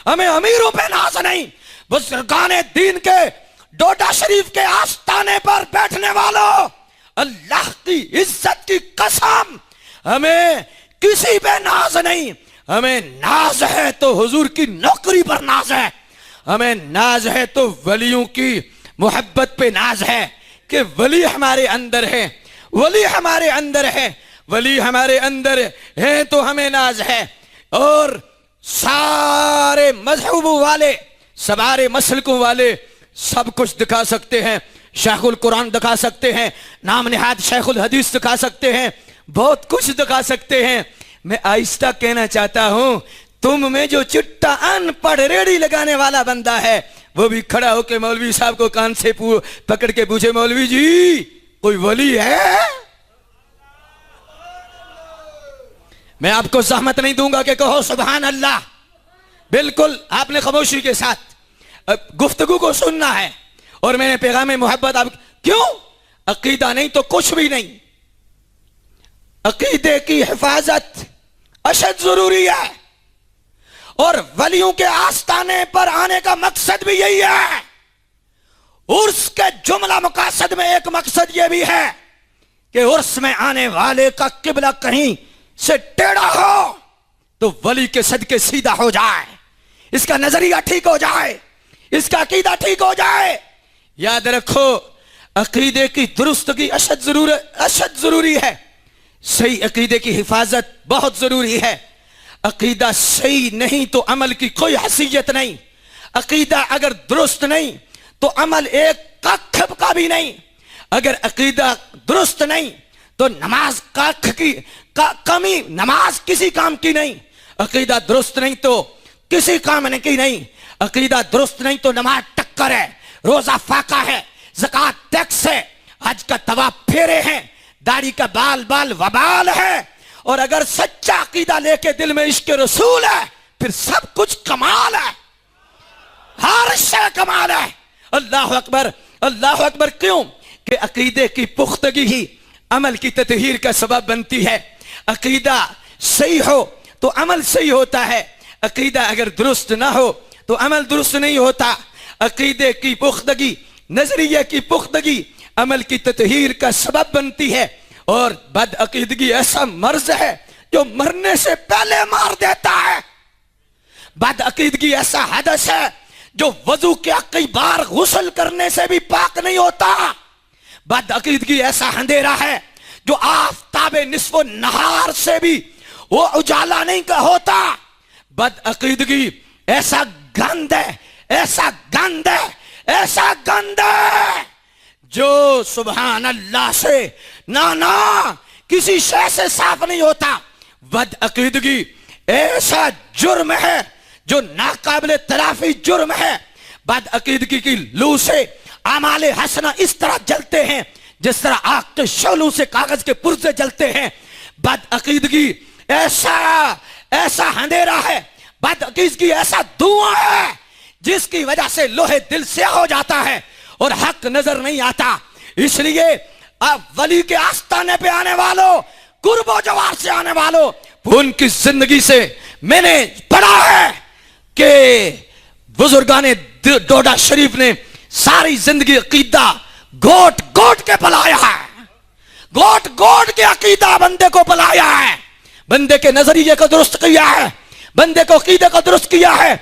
हमें अमीरों पे नाज नहीं। बुजुर्गाने दीन के डोडा शरीफ के आस्ताने पर बैठने वालों, अल्लाह की इज्जत की कसम, हमें किसी पे नाज नहीं। हमें नाज है तो हुजूर की नौकरी पर नाज है, हमें नाज है तो वलियों की मोहब्बत पे नाज है कि वली हमारे अंदर है, वली हमारे अंदर है, वली हमारे अंदर है तो हमें नाज है। और सारे मजहबों वाले, सवारे मसलकों वाले सब कुछ दिखा सकते हैं, शेखुल कुरान दिखा सकते हैं, नाम निहाद शेखुल हदीस दिखा सकते हैं, बहुत कुछ दिखा सकते हैं। मैं आहिस्ता कहना चाहता हूं, तुम में जो चिट्टा अनपढ़ रेड़ी लगाने वाला बंदा है, वो भी खड़ा होकर मौलवी साहब को कान से पकड़ के पूछे, मौलवी जी कोई वली है? मैं आपको जहमत नहीं दूंगा कि कहो सुभान अल्लाह। बिल्कुल आपने खामोशी के साथ गुफ्तगू को सुनना है और मैंने पैगाम मोहब्बत आप क्यों? अकीदा नहीं तो कुछ भी नहीं। अकीदे की हिफाजत अशद जरूरी है और वलियों के आस्ताने पर आने का मकसद भी यही है। उर्स के जुमला मकासद में एक मकसद यह भी है कि उर्स में आने वाले का किबला कहीं से टेढ़ा हो तो वली के सदके सीधा हो जाए, इसका नजरिया ठीक हो जाए, इसका अकीदा ठीक हो जाए। याद रखो, अकीदे की दुरुस्तगी अशद जरूरी है। सही अकीदे की हिफाजत बहुत जरूरी है। अकीदा सही नहीं तो अमल की कोई हैसियत नहीं। अकीदा अगर दुरुस्त नहीं तो अमल एक कख का भी नहीं। अगर अकीदा दुरुस्त नहीं तो नमाज कख की कमी, नमाज किसी काम की नहीं। अकीदा दुरुस्त नहीं तो किसी काम की नहीं। अकीदा दुरुस्त नहीं तो नमाज टक्कर है, रोजा फाका है, ज़कात टैक्स है, हज का तवाफ फेरे हैं, दाढ़ी का बाल बाल वबाल है। और अगर सच्चा अकीदा लेके दिल में इश्क रसूल है, फिर सब कुछ कमाल है, हर शय कमाल है। अल्लाह अकबर, अल्लाह अकबर। क्यों? कि अकीदे की पुख्तगी ही अमल की ततहीर का सबब बनती है। अकीदा सही हो तो अमल सही होता है, अकीदा अगर दुरुस्त ना हो तो अमल दुरुस्त नहीं होता। अकीदे की पुख्तगी, नजरिए की पुख्तगी अमल की ततहीर का सबब बनती है। और बदअकीदगी ऐसा मर्ज है जो मरने से पहले मार देता है। बदअकीदगी ऐसा हदस है जो वजू के कई बार गुस्ल करने से भी पाक नहीं होता। बदअकीदगी ऐसा अंधेरा है जो आफताब निस्फ़ो नहार से भी वो उजाला नहीं का होता। बदअकीदगी ऐसा गंद है, ऐसा गंद है, ऐसा गंद है जो सुभान अल्लाह से ना किसी शय से साफ नहीं होता। बदअकीदगी ऐसा जुर्म है जो नाकाबिले तलाफी जुर्म है। बदअकीदगी की लू से आमाले हसना इस तरह जलते हैं जिस तरह आग के शोलों से कागज के पुर्जे जलते हैं। बदअकीदगी ऐसा अंधेरा है, बदअकीदगी ऐसा धुआं है जिसकी वजह से लोहे दिल से हो जाता है और हक नजर नहीं आता। इसलिए आप वली के आस्ताने पे आने वालों, कुर्बो जवार से आने वालों, उनकी जिंदगी से मैंने पढ़ा है कि बुजुर्गाने डोडा शरीफ ने सारी जिंदगी अकीदा गोट गोट के पलाया है, गोट गोट के अकीदा बंदे को पलाया है, बंदे के नजरिए को दुरुस्त किया है, बंदे को अकीदे को दुरुस्त किया है।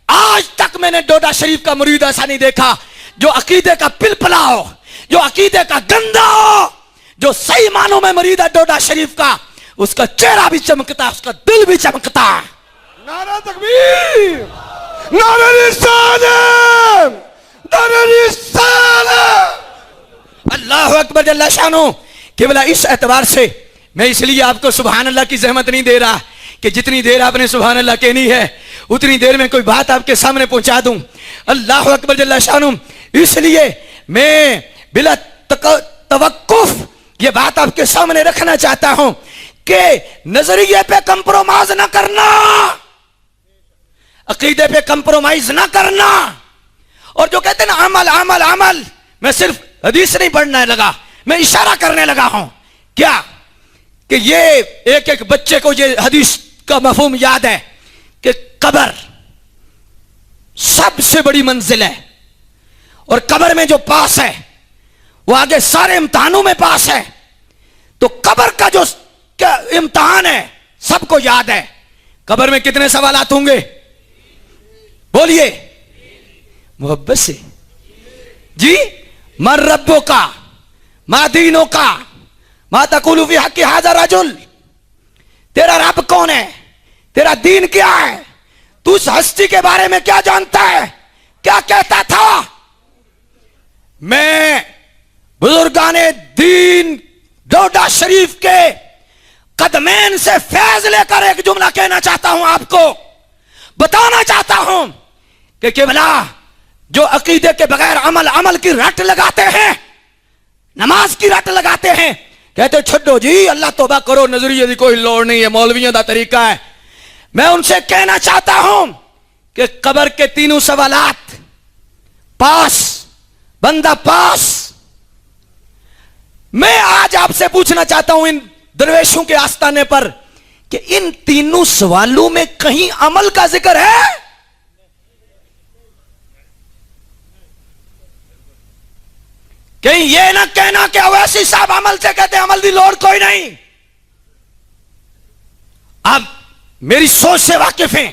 आज तक मैंने डोडा शरीफ का मुरीद ऐसा नहीं देखा जो अकीदे का पिलपला हो, जो अकीदे का गंदा हो, जो सही मानों में मुरीद है डोडा शरीफ का, उसका चेहरा भी चमकता है, उसका दिल भी चमकता है। नारा तकबीर, नारा रिसालत, नारा रिसालत। अल्लाह अकबर जल्ला शानो। केवल इस एतबार से मैं इसलिए आपको सुभान अल्लाह की जहमत नहीं दे रहा कि जितनी देर आपने सुभान अल्लाह कहनी है उतनी देर में कोई बात आपके सामने पहुंचा दूं। अल्लाह अकबर जल्ला शानो। इसलिए मैं बिला तवक्कुफ ये बात आपके सामने रखना चाहता हूं कि नजरिए पे कंप्रोमाइज ना करना, अकीदे पे कंप्रोमाइज ना करना। और जो कहते हैं ना अमल अमल अमल, मैं सिर्फ हदीस नहीं पढ़ने लगा, मैं इशारा करने लगा हूं। क्या कि ये एक एक बच्चे को ये हदीस का मफहूम याद है कि कब्र सबसे बड़ी मंजिल है। और कब्र में जो पास है वो आगे सारे इम्तिहानों में पास है। तो कब्र का जो इम्तिहान है सबको याद है। कब्र में कितने सवालात होंगे? बोलिए मोहब्बत से जी। मर रब्बो का, मा दीनो का, मा तकुलु फी हक़्क़ि हाज़ा रजुल। तेरा रब कौन है? तेरा दीन क्या है? तू उस हस्ती के बारे में क्या जानता है? क्या कहता था? मैं बुजुर्गाने दीन डोडा शरीफ के कदमैन से फैज लेकर एक जुमला कहना चाहता हूं, आपको बताना चाहता हूं कि केवला जो अकीदे के बगैर अमल की रट लगाते हैं, नमाज की रट लगाते हैं, कहते छड्डो जी अल्लाह तौबा करो, नजरिए की कोई लोड़ नहीं है, मौलवियों का तरीका है। मैं उनसे कहना चाहता हूं कि कब्र के तीनों सवालात पास, बंदा पास। मैं आज आपसे पूछना चाहता हूं इन दरवेशों के आस्ताने पर कि इन तीनों सवालों में कहीं अमल का जिक्र है? कहीं यह ना कहना कि अवैसी साहब अमल से कहते अमल की लोड़ कोई नहीं। आप मेरी सोच से वाकिफ हैं।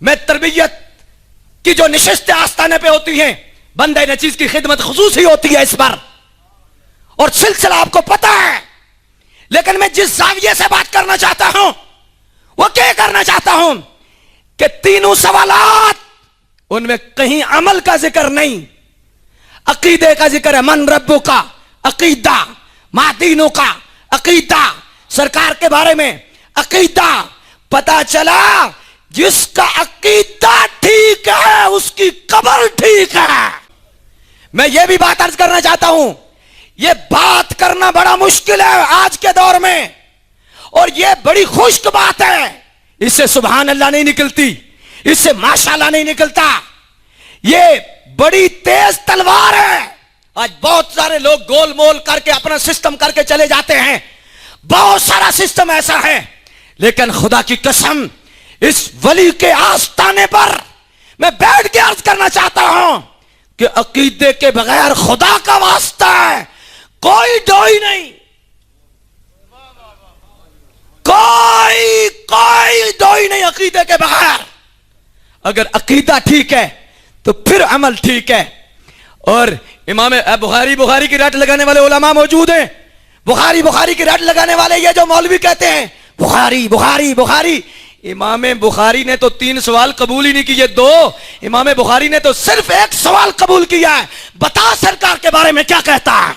मैं तरबियत की जो निशिस्तें आस्ताने पे होती हैं, बंदे नचीज की खिदमत खुसूसी होती है इस पर, और सिलसिला आपको पता है। लेकिन मैं जिस जाविये से बात करना चाहता हूं वो क्या करना चाहता हूं कि तीनों सवालात उनमें कहीं अमल का जिक्र नहीं, अकीदे का जिक्र है। मन रब्बो का अकीदा, मादीनों का अकीदा, सरकार के बारे में अकीदा। पता चला जिसका अकीदा ठीक है उसकी कब्र ठीक है। मैं यह भी बात अर्ज करना चाहता हूं, यह बात करना बड़ा मुश्किल है आज के दौर में, और यह बड़ी खुश्क बात है। इससे सुभान अल्लाह नहीं निकलती, इससे माशाअल्लाह नहीं निकलता। यह बड़ी तेज तलवार है। आज बहुत सारे लोग गोल मोल करके अपना सिस्टम करके चले जाते हैं, बहुत सारा सिस्टम ऐसा है। लेकिन खुदा की कसम इस वली के आस्ताने पर मैं बैठ के अर्ज करना चाहता हूं कि अकीदे के बगैर खुदा का वास्ता है, कोई डोई नहीं, कोई डोई नहीं अकीदे के बगैर। अगर अकीदा ठीक है तो फिर अमल ठीक है। और इमाम बुखारी की रट लगाने वाले उलमा मौजूद हैं। बुखारी की रट लगाने वाले ये जो मौलवी कहते हैं बुखारी, इमाम बुखारी ने तो 3 सवाल कबूल ही नहीं किए, 2। इमाम बुखारी ने तो सिर्फ 1 सवाल कबूल किया है, बता सरकार के बारे में क्या कहता है।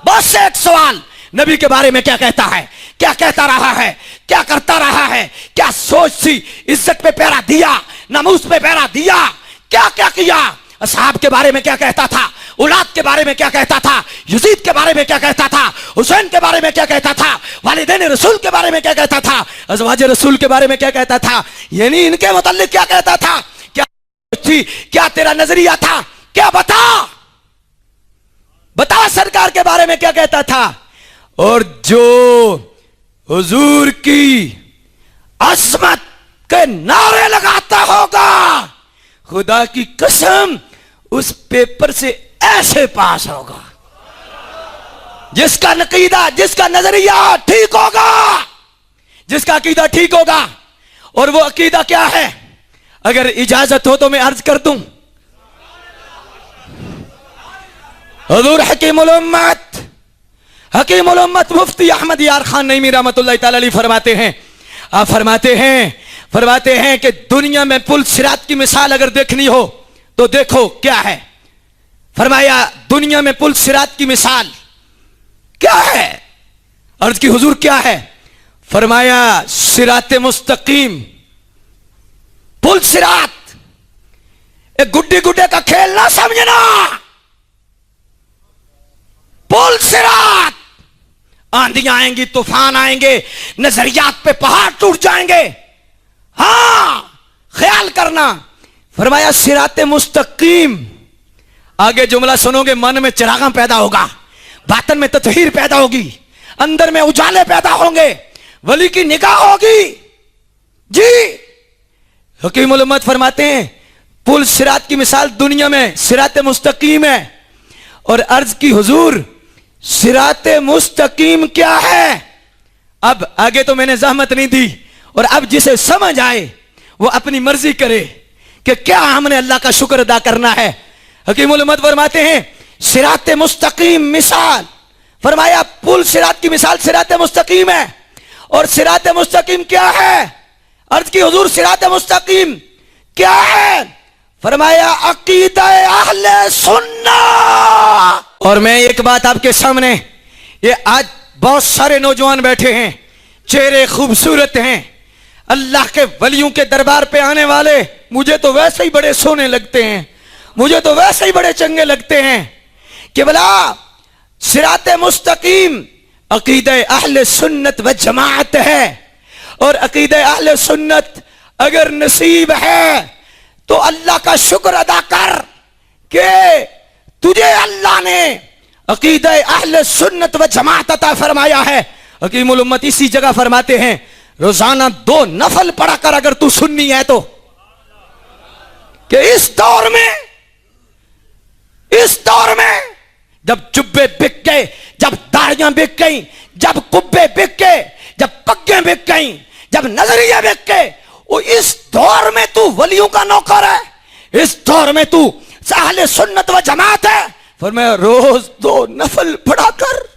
बस 1 सवाल, नबी के बारे में क्या कहता है, क्या कहता रहा है, क्या करता रहा है, क्या सोच सी, इज्जत पे पैरा दिया, नमूस पे पैरा दिया, क्या क्या किया, असहाब के बारे में क्या कहता था, औलाद के बारे में क्या कहता था, यजीद के बारे में क्या कहता था, हुसैन के बारे में क्या कहता था, वालिदैन रसूल के बारे में क्या कहता था, अज़वाज रसूल के बारे में क्या कहता था, यानी इनके मुताल्लिक क्या कहता था, क्या थी, क्या तेरा नजरिया था, क्या बता सरकार के बारे में क्या कहता था। और जो हुजूर की अज़मत के नारे लगाता होगा, खुदा की कसम उस पेपर से ऐसे पास होगा। जिसका नकीदा, जिसका नजरिया ठीक होगा, जिसका अकीदा ठीक होगा। और वो अकीदा क्या है, अगर इजाजत हो तो मैं अर्ज कर दूं। हुजूर हकीमुल उम्मत मुफ्ती अहमद यार खान नईमी रहमतुल्लाह तआला अलैह फरमाते हैं, आप फरमाते हैं कि दुनिया में पुल सिरात की मिसाल अगर देखनी हो तो देखो क्या है। फरमाया दुनिया में पुल सिरात की मिसाल क्या है। अर्ज की हुजूर क्या है। फरमाया सिराते मुस्तकीम, पुल सिरात एक गुड्डी गुड्डे का खेल ना समझना। पुल सिरात, आंधियां आएंगी, तूफान आएंगे, नजरियात पे पहाड़ टूट जाएंगे, हां ख्याल करना। फरमाया सिराते मुस्तकीम, आगे जुमला सुनोगे मन में चिरागा पैदा होगा, बातन में ततहीर पैदा होगी, अंदर में उजाले पैदा होंगे, वली की निगाह होगी। जी हकीमुल उम्मत फरमाते हैं पुल सिरात की मिसाल दुनिया में सिरात मुस्तकीम है। और अर्ज की हुजूर सिरात मुस्तकीम क्या है? अब आगे तो मैंने जहमत नहीं दी, और अब जिसे समझ आए वो अपनी मर्जी करे कि क्या हमने अल्लाह का शुक्र अदा करना है। हकीमुल उम्मत फरमाते हैं सिरात मुस्तकीम मिसाल, फरमाया पुल सिरात की मिसाल सिरात मुस्तकीम है। और सिरात मुस्तकीम क्या है? अर्ज की हुजूर सिरात मुस्तकीम क्या है? फरमाया अकीदा अहले सुन्ना। और मैं एक बात आपके सामने, ये आज बहुत सारे नौजवान बैठे हैं, चेहरे खूबसूरत हैं, अल्लाह के वलियों के दरबार पे आने वाले मुझे तो वैसे ही बड़े सोने लगते हैं, मुझे तो वैसे ही बड़े चंगे लगते हैं कि भला सिरात मुस्तकीम अकीदा अहले सुन्नत व जमाअत है। और अकीदा अहले सुन्नत अगर नसीब है तो अल्लाह का शुक्र अदा कर कि तुझे अल्लाह ने अकीदा अहले सुन्नत व जमाअत अता फरमाया है। हकीमुल उम्मत इसी जगह फरमाते हैं रोजाना 2 नफल पढ़ा कर अगर तू सुन्नी है तो, कि इस दौर में जब जुब्बे बिक गए, जब दाढ़ियां बिक गई, जब कुब्बे बिक गए, जब पग्गे बिक गई, जब नजरिया बिक गए, वो इस दौर में तू वलियों का नौकर है, इस दौर में तू अहले सुन्नत व जमात है। फरमाया रोज 2 नफल पढ़ा कर।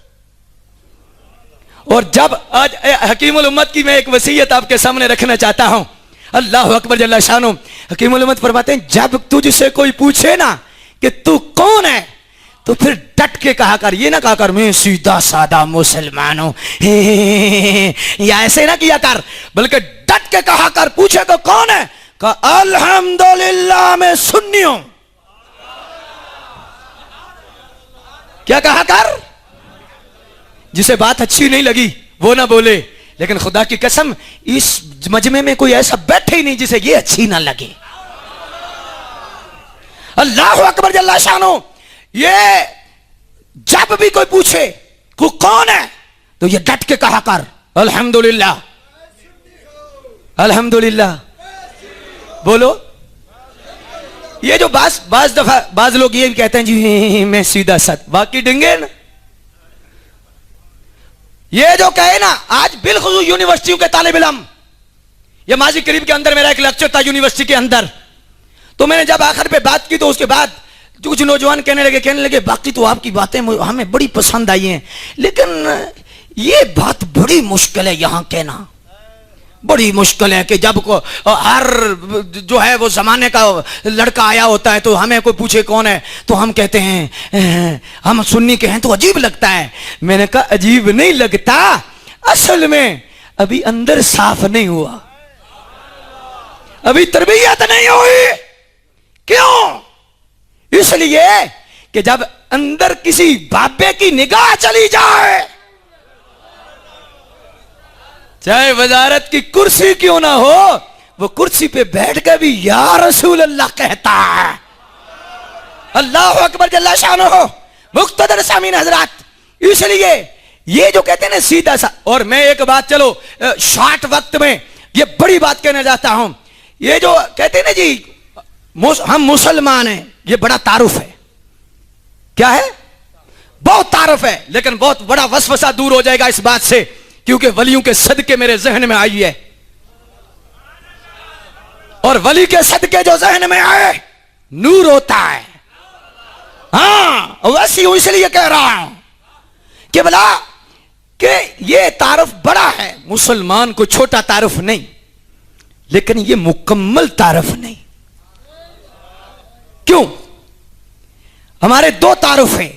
और जब आज हकीमुल उम्मत की मैं एक वसीयत आपके सामने रखना चाहता हूं, अल्लाह अकबर जल्ला शानो। हकीमुल उम्मत फरमाते हैं जब तुझसे कोई पूछे ना कि तू कौन है तो फिर डट के कहा कर, ये ना कहा कर मैं सीधा सादा मुसलमान हूं, या ऐसे ना किया कर, बल्कि डट के कहा कर। पूछे तो कौन है? कहा अल्हम्दुलिल्लाह मैं सुन्नी हूं। क्या कहा कर? जिसे बात अच्छी नहीं लगी वो ना बोले, लेकिन खुदा की कसम इस मजमे में कोई ऐसा बैठे ही नहीं जिसे ये अच्छी ना लगे। अल्लाह अकबर जल्ला शानो। ये जब भी कोई पूछे को कौन है तो ये डट के कहा कर अल्हम्दुलिल्लाह, अल्हम्दुलिल्लाह। बोलो, ये जो बाज दफा बाज लोग ये भी कहते हैं जी मैं सीधा सत, बाकी डिंगे ना। ये जो कहे ना आज बिलखुसूस यूनिवर्सिटियों के तालिब इल्म, ये माजी करीब के अंदर मेरा एक लेक्चर था यूनिवर्सिटी के अंदर, तो मैंने जब आखिर पे बात की तो उसके बाद कुछ नौजवान कहने लगे बाकी तो आपकी बातें हमें बड़ी पसंद आई हैं, लेकिन ये बात बड़ी मुश्किल है यहाँ कहना, बड़ी मुश्किल है कि जब को हर जो है वो जमाने का लड़का आया होता है तो हमें कोई पूछे कौन है तो हम कहते हैं हम सुन्नी के हैं तो अजीब लगता है। मैंने कहा अजीब नहीं लगता, असल में अभी अंदर साफ नहीं हुआ, अभी तरबियत नहीं हुई। क्यों? इसलिए कि जब अंदर किसी बाबे की निगाह चली जाए, चाहे वजारत की कुर्सी क्यों ना हो, वो कुर्सी पे बैठ कर भी या रसूल अल्लाह कहता है। अल्लाह अकबर जल्ला शानो हो। मुख्तदर सामीन हजरात, इसलिए ये जो कहते हैं ना सीधा सा, और मैं एक बात चलो शॉर्ट वक्त में ये बड़ी बात कहना चाहता हूं, ये जो कहते हैं ना जी हम मुसलमान हैं, ये बड़ा तारुफ है। क्या है? बहुत तारुफ है, लेकिन बहुत बड़ा वसवसा दूर हो जाएगा इस बात से, क्योंकि वलियों के सदके मेरे जहन में आई है, और वली के सदके जो जहन में आए नूर होता है। हाँ वैसी हूं इसलिए कह रहा हूं कि भला कि ये तारुफ बड़ा है, मुसलमान को छोटा तारुफ नहीं, लेकिन ये मुकम्मल तारुफ नहीं। क्यों? हमारे 2 तारुफ हैं,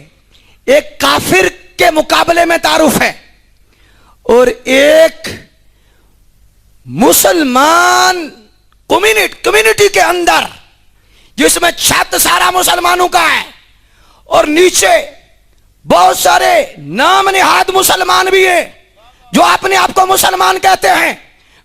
एक काफिर के मुकाबले में तारुफ है और एक मुसलमान कम्युनिटी के अंदर जिसमें छत सारा मुसलमानों का है और नीचे बहुत सारे नाम निहाद मुसलमान भी हैं जो अपने आप को मुसलमान कहते हैं।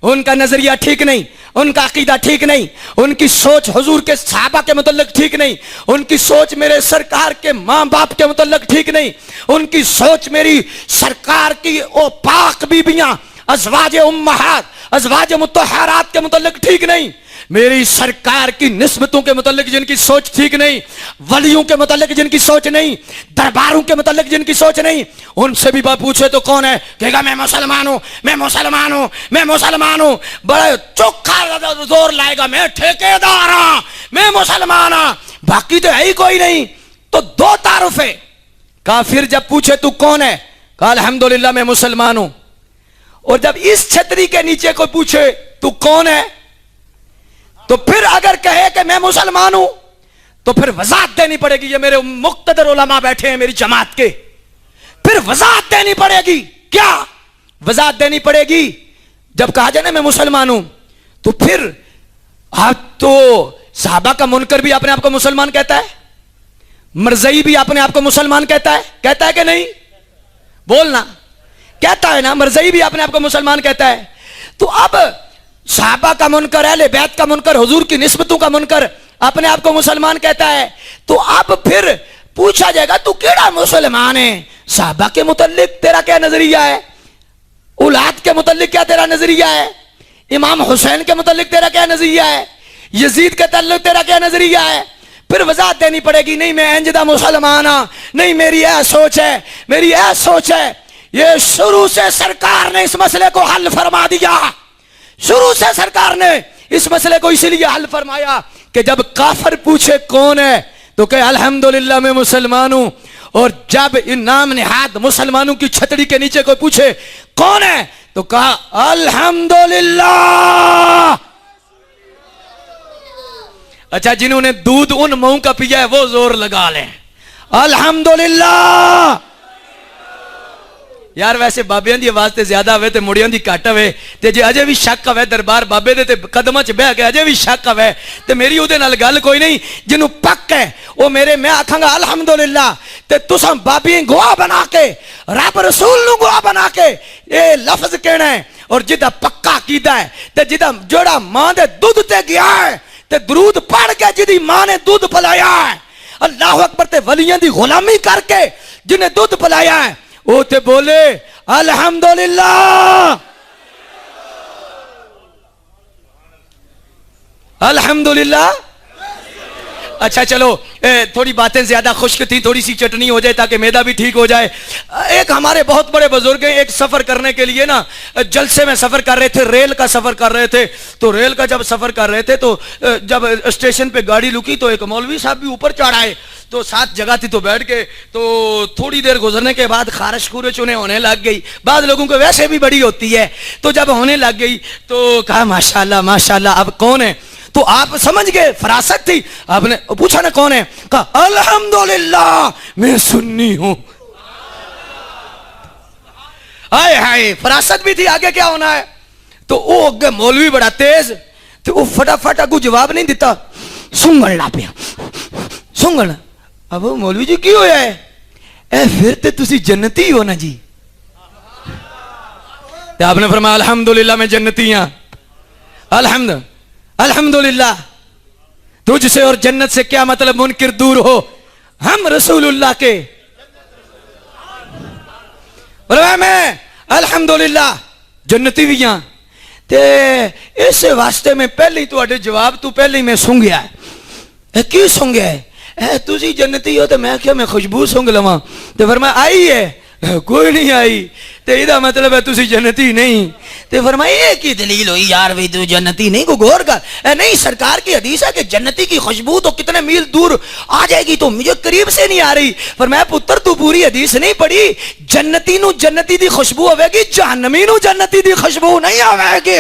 उनका नजरिया ठीक नहीं, उनका अकीदा ठीक नहीं, उनकी सोच हुजूर के सहाबा के मुतल्लिक ठीक नहीं, उनकी सोच मेरे सरकार के माँ बाप के मुतल्लिक ठीक नहीं, उनकी सोच मेरी सरकार की ओ पाक बीबियां अज़वाज उम्महात अज़वाज मुत्तहरात के मुतल्लिक ठीक नहीं। मेरी सरकार की निस्बतों के मुतालिक जिनकी सोच ठीक नहीं, वलियों के मुतालिक जिनकी सोच नहीं, दरबारों के मुतालिक जिनकी सोच नहीं, उनसे भी बात पूछे तो कौन है, कहेगा मैं मुसलमान हूं, मैं मुसलमान हूं, मैं मुसलमान हूं। बड़ा चोखा जोर लाएगा, मैं ठेकेदार हूं, मैं मुसलमान हूं, बाकी तो है ही कोई नहीं। तो दो तारुफ है। काफिर जब पूछे तू कौन है, कहा अल्हम्दुलिल्लाह मैं मुसलमान हूं। और जब इस छतरी के नीचे कोई पूछे तू कौन है, तो फिर अगर कहे कि मैं मुसलमान हूं, तो फिर वजाहत देनी पड़ेगी। ये मेरे मुक्तदर उलमा बैठे हैं मेरी जमात के, फिर वजाहत देनी पड़ेगी। क्या वजाहत देनी पड़ेगी? जब कहा जाए ना मैं मुसलमान हूं, तो फिर आप तो साहबा का मुनकर भी अपने आप को मुसलमान कहता है, मरज़ई भी अपने आप को मुसलमान कहता है कि नहीं? बोलना, कहता है ना, मरज़ई भी अपने आप को मुसलमान कहता है। तो अब साहबा का मुनकर, अहले बैत का मुनकर, हुजूर की निस्बतों का मुनकर अपने आप को मुसलमान कहता है। तो अब फिर पूछा जाएगा तू केड़ा मुसलमान है? साहबा के मुतल्लिक तेरा क्या नजरिया है? औलाद के मुतल्लिक क्या तेरा नजरिया है? इमाम हुसैन के मुतल्लिक तेरा क्या नजरिया है? यजीद के तल्लुक तेरा क्या नजरिया है? फिर वजाहत देनी पड़ेगी। नहीं मैं इंजदा मुसलमान हाँ, नहीं मेरी यह सोच है, मेरी यह सोच है। ये शुरू से सरकार ने इस मसले को हल फरमा दिया। शुरू से सरकार ने इस मसले को इसीलिए हल फरमाया कि जब काफिर पूछे कौन है, तो कहे अल्हम्दुलिल्लाह मैं मुसलमान हूं। और जब इन नाम निहाद मुसलमानों की छतरी के नीचे कोई पूछे कौन है, तो कहा अल्हम्दुलिल्लाह। अच्छा, जिन्होंने दूध उन मुंह का पिया है वो जोर लगा लें अल्हम्दुलिल्लाह। यार वैसे बाबियां दी आवाज ते ज्यादा आवे ते मुड़ियां दी घट आवे, ते जे अजे भी शक आवे दरबार बाबे दे ते कदमां च बह के अजे भी शक आवे, ते मेरी उहदे नाल गल कोई नहीं। जिन्हों पक है वो मेरे, मैं आखांगा अल्हम्दुलिल्लाह, ते तुसां बाबी गवाह बना के, रब रसूल नु गवाह बना के ये लफ्ज कहना है। और जिदा पक्का कीदा है, ते जिदा जोड़ा मां दे दुध ते गया है, ते दरूद पढ़ के जिदी मां ने दूध पिलाया है, अल्लाह अकबर, ते वलियां दी गुलामी करके जिन्हें दूध पिलाया है, वो ते बोले अल्हम्दुलिल्लाह अल्हम्दुलिल्लाह। अच्छा चलो, थोड़ी बातें ज्यादा खुश्क थी, थोड़ी सी चटनी हो जाए ताकि मैदा भी ठीक हो जाए। एक हमारे बहुत बड़े बुजुर्ग हैं, एक सफर करने के लिए ना जलसे में सफर कर रहे थे, रेल का सफर कर रहे थे। तो रेल का जब सफर कर रहे थे तो जब स्टेशन पे गाड़ी रुकी तो एक मौलवी साहब भी ऊपर चढ़ आए। तो साथ जगह थी तो बैठ गए। तो थोड़ी देर गुजरने के बाद खारिश खुरिश उन्हें होने लग गई। बाद लोगों को वैसे भी बड़ी होती है। तो जब होने लग गई तो कहा माशाल्लाह माशाल्लाह। अब कौन है? तो आप समझ गए, फरासत थी। आपने पूछा ना कौन है? कहा अल्हम्दुलिल्लाह मैं सुन्नी हूं। हाय हाय, फरासत भी थी, आगे क्या होना है। तो वो अगे मौलवी बड़ा तेज, तो वो फटाफट अगू जवाब नहीं दिता, सुंगण ला पिया, सुंगण। अब मौलवी जी की होया है? ए फिर ते तुसी जन्नती हो ना जी। तो आपने फरमाया अल्हम्दुलिल्लाह मैं जन्नती हां, अल्हम्दुलिल्लाह। तुझसे और जन्नत से क्या मतलब, मुनकिर दूर हो, हम रसूलुल्लाह के। मैं अल्हम्दुलिल्लाह जन्नती भी हां। ते इस वास्ते में पहले ही तुहाडे जवाब तू पहले ही मैं सुंघिया है। की सुंघिया है? तुसी जन्नती हो तो मैं क्या मैं खुशबू सूंघ लवां? तो फरमाया आई है? कोई नहीं आई। तो इहदा मतलब है तुसी जन्नती नहीं। तो फरमाया ये की दलील हुई यार भाई तू जन्नती नहीं? को गौर कर। नहीं, सरकार की हदीस है कि जन्नती की खुशबू तो कितने मील दूर आ जाएगी, तो मुझे करीब से नहीं आ रही। फरमाया पुत्र तू पूरी हदीस नहीं पढ़ी। जन्नती नु जन्नती दी खुशबू आवेगी, जहन्नमी नु जन्नती दी खुशबू नहीं आवेगी।